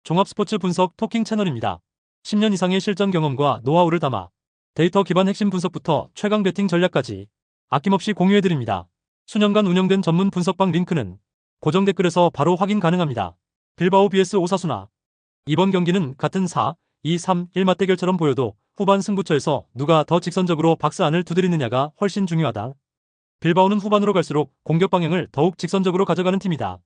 종합 스포츠 분석 토킹 채널입니다. 10년 이상의 실전 경험과 노하우를 담아 데이터 기반 핵심 분석부터 최강 배팅 전략까지 아낌없이 공유해드립니다. 수년간 운영된 전문 분석방 링크는 고정 댓글에서 바로 확인 가능합니다. 빌바오 vs 오사수나. 이번 경기는 같은 4, 2, 3, 1 맞대결처럼 보여도 후반 승부처에서 누가 더 직선적으로 박스 안을 두드리느냐가 훨씬 중요하다. 빌바오는 후반으로 갈수록 공격 방향을 더욱 직선적으로 가져가는 팀이다.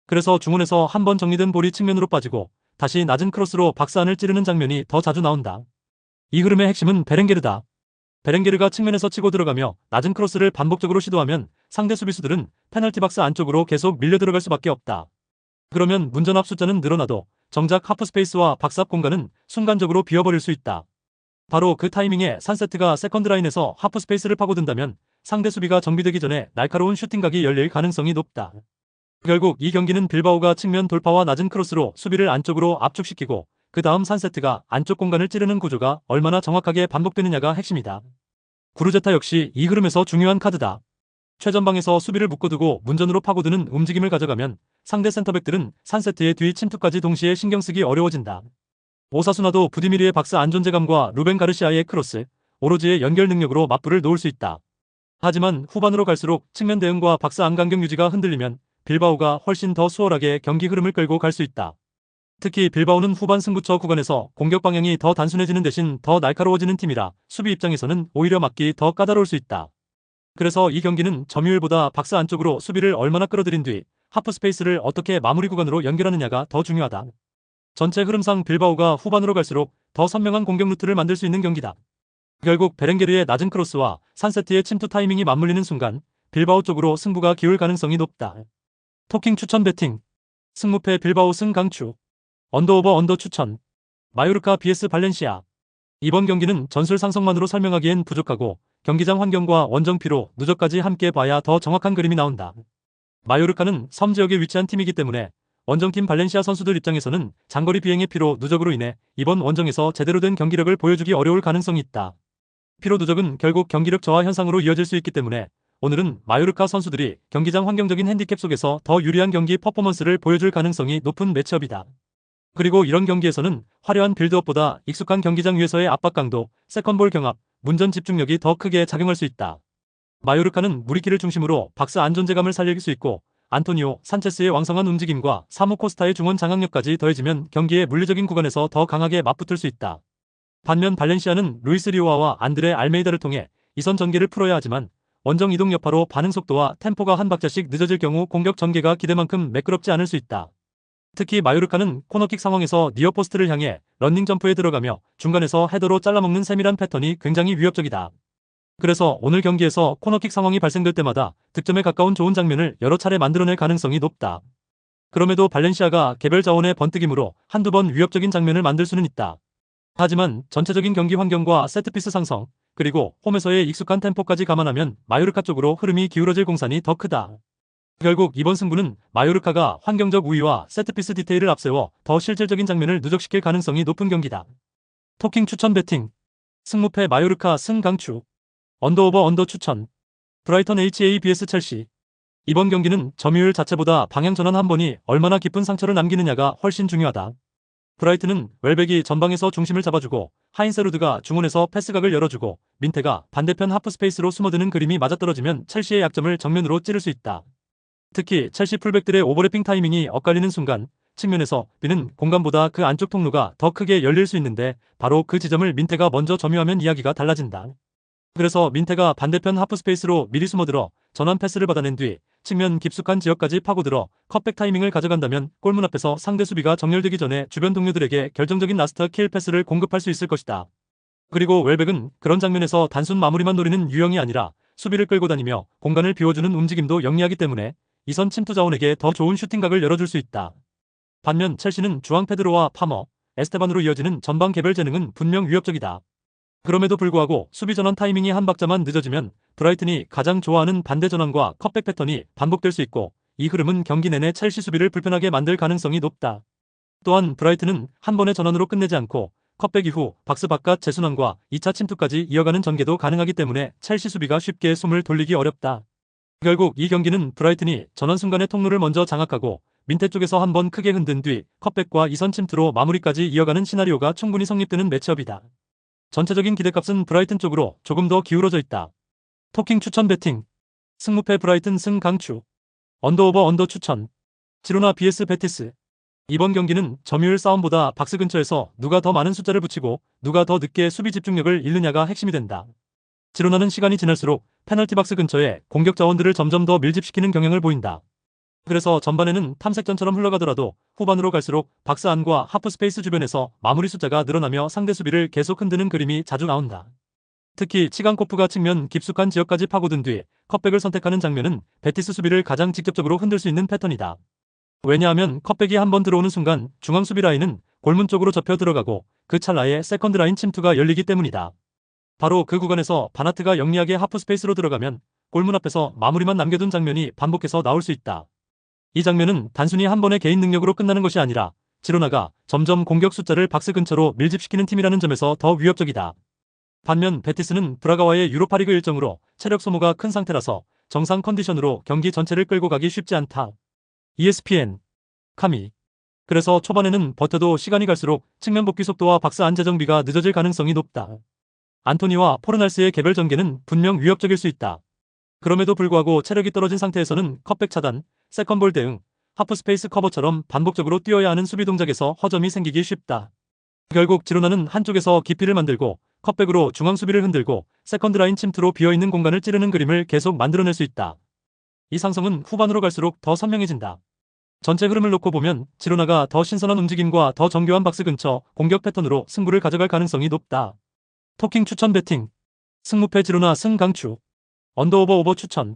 그래서 중원에서 한번 정리된 볼이 측면으로 빠지고 다시 낮은 크로스로 박스 안을 찌르는 장면이 더 자주 나온다. 이 흐름의 핵심은 베렌게르다. 베렌게르가 측면에서 치고 들어가며 낮은 크로스를 반복적으로 시도하면 상대 수비수들은 페널티 박스 안쪽으로 계속 밀려 들어갈 수밖에 없다. 그러면 문전압 숫자는 늘어나도 정작 하프스페이스와 박스 앞 공간은 순간적으로 비어버릴 수 있다. 바로 그 타이밍에 산세트가 세컨드라인에서 하프스페이스를 파고든다면 상대 수비가 정비되기 전에 날카로운 슈팅각이 열릴 가능성이 높다. 결국 이 경기는 빌바오가 측면 돌파와 낮은 크로스로 수비를 안쪽으로 압축시키고 그 다음 산세트가 안쪽 공간을 찌르는 구조가 얼마나 정확하게 반복되느냐가 핵심이다. 구르제타 역시 이 흐름에서 중요한 카드다. 최전방에서 수비를 묶어두고 문전으로 파고드는 움직임을 가져가면 상대 센터백들은 산세트의 뒤 침투까지 동시에 신경쓰기 어려워진다. 오사수나도 부디미르의 박스 안 존재감과 루벤 가르시아의 크로스, 오로지의 연결 능력으로 맞불을 놓을 수 있다. 하지만 후반으로 갈수록 측면 대응과 박스 안 간격 유지가 흔들리면 빌바오가 훨씬 더 수월하게 경기 흐름을 끌고 갈 수 있다. 특히 빌바오는 후반 승부처 구간에서 공격 방향이 더 단순해지는 대신 더 날카로워지는 팀이라 수비 입장에서는 오히려 막기 더 까다로울 수 있다. 그래서 이 경기는 점유율보다 박스 안쪽으로 수비를 얼마나 끌어들인 뒤 하프 스페이스를 어떻게 마무리 구간으로 연결하느냐가 더 중요하다. 전체 흐름상 빌바오가 후반으로 갈수록 더 선명한 공격 루트를 만들 수 있는 경기다. 결국 베렌게르의 낮은 크로스와 산세트의 침투 타이밍이 맞물리는 순간 빌바오 쪽으로 승부가 기울 가능성이 높다. 토킹 추천 배팅. 승무패 빌바오 승 강추. 언더오버 언더 추천. 마요르카 vs 발렌시아. 이번 경기는 전술 상성만으로 설명하기엔 부족하고 경기장 환경과 원정 피로, 누적까지 함께 봐야 더 정확한 그림이 나온다. 마요르카는 섬 지역에 위치한 팀이기 때문에 원정팀 발렌시아 선수들 입장에서는 장거리 비행의 피로 누적으로 인해 이번 원정에서 제대로 된 경기력을 보여주기 어려울 가능성이 있다. 피로 누적은 결국 경기력 저하 현상으로 이어질 수 있기 때문에 오늘은 마요르카 선수들이 경기장 환경적인 핸디캡 속에서 더 유리한 경기 퍼포먼스를 보여줄 가능성이 높은 매치업이다. 그리고 이런 경기에서는 화려한 빌드업보다 익숙한 경기장 위에서의 압박 강도, 세컨볼 경합, 문전 집중력이 더 크게 작용할 수 있다. 마요르카는 무리키를 중심으로 박스 안 존재감을 살릴 수 있고 안토니오, 산체스의 왕성한 움직임과 사무 코스타의 중원 장악력까지 더해지면 경기의 물리적인 구간에서 더 강하게 맞붙을 수 있다. 반면 발렌시아는 루이스 리오아와 안드레 알메이다를 통해 이선 전개를 풀어야 하지만 원정 이동 여파로 반응 속도와 템포가 한 박자씩 늦어질 경우 공격 전개가 기대만큼 매끄럽지 않을 수 있다. 특히 마요르카는 코너킥 상황에서 니어포스트를 향해 런닝 점프에 들어가며 중간에서 헤더로 잘라먹는 세밀한 패턴이 굉장히 위협적이다. 그래서 오늘 경기에서 코너킥 상황이 발생될 때마다 득점에 가까운 좋은 장면을 여러 차례 만들어낼 가능성이 높다. 그럼에도 발렌시아가 개별 자원의 번뜩임으로 한두 번 위협적인 장면을 만들 수는 있다. 하지만 전체적인 경기 환경과 세트피스 상성, 그리고 홈에서의 익숙한 템포까지 감안하면 마요르카 쪽으로 흐름이 기울어질 공산이 더 크다. 결국 이번 승부는 마요르카가 환경적 우위와 세트피스 디테일을 앞세워 더 실질적인 장면을 누적시킬 가능성이 높은 경기다. 토킹 추천 배팅. 승무패 마요르카 승 강추. 언더오버 언더 추천. 브라이턴 HA vs 첼시. 이번 경기는 점유율 자체보다 방향 전환 한 번이 얼마나 깊은 상처를 남기느냐가 훨씬 중요하다. 브라이튼은 웰백이 전방에서 중심을 잡아주고 하인세루드가 중원에서 패스각을 열어주고 민테가 반대편 하프스페이스로 숨어드는 그림이 맞아떨어지면 첼시의 약점을 정면으로 찌를 수 있다. 특히 첼시 풀백들의 오버래핑 타이밍이 엇갈리는 순간 측면에서 비는 공간보다 그 안쪽 통로가 더 크게 열릴 수 있는데 바로 그 지점을 민테가 먼저 점유하면 이야기가 달라진다. 그래서 민테가 반대편 하프스페이스로 미리 숨어들어 전환 패스를 받아낸 뒤 측면 깊숙한 지역까지 파고들어 컷백 타이밍을 가져간다면 골문 앞에서 상대 수비가 정렬되기 전에 주변 동료들에게 결정적인 라스트 킬 패스를 공급할 수 있을 것이다. 그리고 웰백은 그런 장면에서 단순 마무리만 노리는 유형이 아니라 수비를 끌고 다니며 공간을 비워주는 움직임도 영리하기 때문에 이선 침투 자원에게 더 좋은 슈팅각을 열어줄 수 있다. 반면 첼시는 주앙 페드로와 파머, 에스테반으로 이어지는 전방 개별 재능은 분명 위협적이다. 그럼에도 불구하고 수비 전환 타이밍이 한 박자만 늦어지면 브라이튼이 가장 좋아하는 반대 전환과 컷백 패턴이 반복될 수 있고 이 흐름은 경기 내내 첼시 수비를 불편하게 만들 가능성이 높다. 또한 브라이튼은 한 번의 전환으로 끝내지 않고 컷백 이후 박스 바깥 재순환과 2차 침투까지 이어가는 전개도 가능하기 때문에 첼시 수비가 쉽게 숨을 돌리기 어렵다. 결국 이 경기는 브라이튼이 전환 순간의 통로를 먼저 장악하고 민태 쪽에서 한번 크게 흔든 뒤 컵백과 2선 침투로 마무리까지 이어가는 시나리오가 충분히 성립되는 매치업이다. 전체적인 기대값은 브라이튼 쪽으로 조금 더 기울어져 있다. 토킹 추천 배팅. 승무패 브라이튼 승 강추. 언더오버 언더 추천. 지로나 vs 베티스. 이번 경기는 점유율 싸움보다 박스 근처에서 누가 더 많은 숫자를 붙이고 누가 더 늦게 수비 집중력을 잃느냐가 핵심이 된다. 지로나는 시간이 지날수록 페널티 박스 근처에 공격 자원들을 점점 더 밀집시키는 경향을 보인다. 그래서 전반에는 탐색전처럼 흘러가더라도 후반으로 갈수록 박스 안과 하프 스페이스 주변에서 마무리 숫자가 늘어나며 상대 수비를 계속 흔드는 그림이 자주 나온다. 특히 치간코프가 측면 깊숙한 지역까지 파고든 뒤 컵백을 선택하는 장면은 베티스 수비를 가장 직접적으로 흔들 수 있는 패턴이다. 왜냐하면 컵백이 한번 들어오는 순간 중앙 수비 라인은 골문 쪽으로 접혀 들어가고 그 찰나에 세컨드 라인 침투가 열리기 때문이다. 바로 그 구간에서 바나트가 영리하게 하프 스페이스로 들어가면 골문 앞에서 마무리만 남겨둔 장면이 반복해서 나올 수 있다. 이 장면은 단순히 한 번의 개인 능력으로 끝나는 것이 아니라 지로나가 점점 공격 숫자를 박스 근처로 밀집시키는 팀이라는 점에서 더 위협적이다. 반면 베티스는 브라가와의 유로파리그 일정으로 체력 소모가 큰 상태라서 정상 컨디션으로 경기 전체를 끌고 가기 쉽지 않다. ESPN 카미. 그래서 초반에는 버텨도 시간이 갈수록 측면 복귀 속도와 박스 안 재정비가 늦어질 가능성이 높다. 안토니와 포르날스의 개별 전개는 분명 위협적일 수 있다. 그럼에도 불구하고 체력이 떨어진 상태에서는 컵백 차단, 세컨볼 대응, 하프 스페이스 커버처럼 반복적으로 뛰어야 하는 수비 동작에서 허점이 생기기 쉽다. 결국 지로나는 한쪽에서 깊이를 만들고 컵백으로 중앙 수비를 흔들고 세컨드 라인 침투로 비어있는 공간을 찌르는 그림을 계속 만들어낼 수 있다. 이 상성은 후반으로 갈수록 더 선명해진다. 전체 흐름을 놓고 보면 지로나가 더 신선한 움직임과 더 정교한 박스 근처 공격 패턴으로 승부를 가져갈 가능성이 높다. 토킹 추천 배팅. 승무패 지로나 승 강추. 언더오버 오버 추천.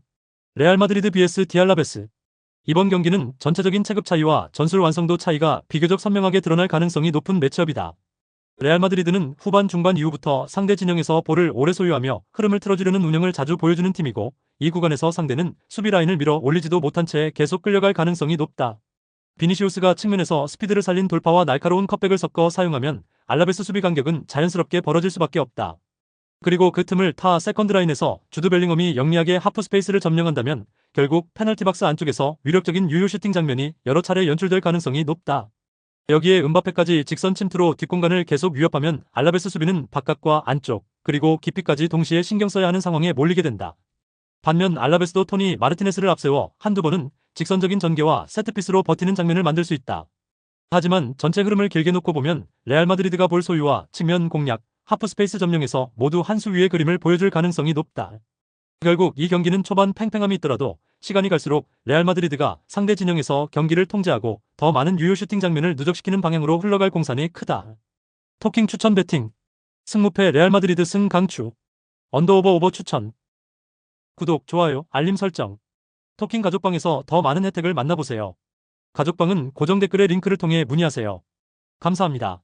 레알 마드리드 vs 디알라베스. 이번 경기는 전체적인 체급 차이와 전술 완성도 차이가 비교적 선명하게 드러날 가능성이 높은 매치업이다. 레알 마드리드는 후반 중반 이후부터 상대 진영에서 볼을 오래 소유하며 흐름을 틀어주려는 운영을 자주 보여주는 팀이고 이 구간에서 상대는 수비 라인을 밀어 올리지도 못한 채 계속 끌려갈 가능성이 높다. 비니시우스가 측면에서 스피드를 살린 돌파와 날카로운 컵백을 섞어 사용하면 알라베스 수비 간격은 자연스럽게 벌어질 수밖에 없다. 그리고 그 틈을 타 세컨드 라인에서 주드 벨링엄이 영리하게 하프 스페이스를 점령한다면 결국 페널티 박스 안쪽에서 위력적인 유효 슈팅 장면이 여러 차례 연출될 가능성이 높다. 여기에 음바페까지 직선 침투로 뒷공간을 계속 위협하면 알라베스 수비는 바깥과 안쪽 그리고 깊이까지 동시에 신경 써야 하는 상황에 몰리게 된다. 반면 알라베스도 토니 마르티네스를 앞세워 한두 번은 직선적인 전개와 세트피스로 버티는 장면을 만들 수 있다. 하지만 전체 흐름을 길게 놓고 보면 레알 마드리드가 볼 소유와 측면 공략, 하프 스페이스 점령에서 모두 한 수 위의 그림을 보여줄 가능성이 높다. 결국 이 경기는 초반 팽팽함이 있더라도 시간이 갈수록 레알 마드리드가 상대 진영에서 경기를 통제하고 더 많은 유효 슈팅 장면을 누적시키는 방향으로 흘러갈 공산이 크다. 토킹 추천 배팅. 승무패 레알 마드리드 승 강추. 언더오버 오버 추천. 구독, 좋아요, 알림 설정. 토킹 가족방에서 더 많은 혜택을 만나보세요. 가족방은 고정 댓글의 링크를 통해 문의하세요. 감사합니다.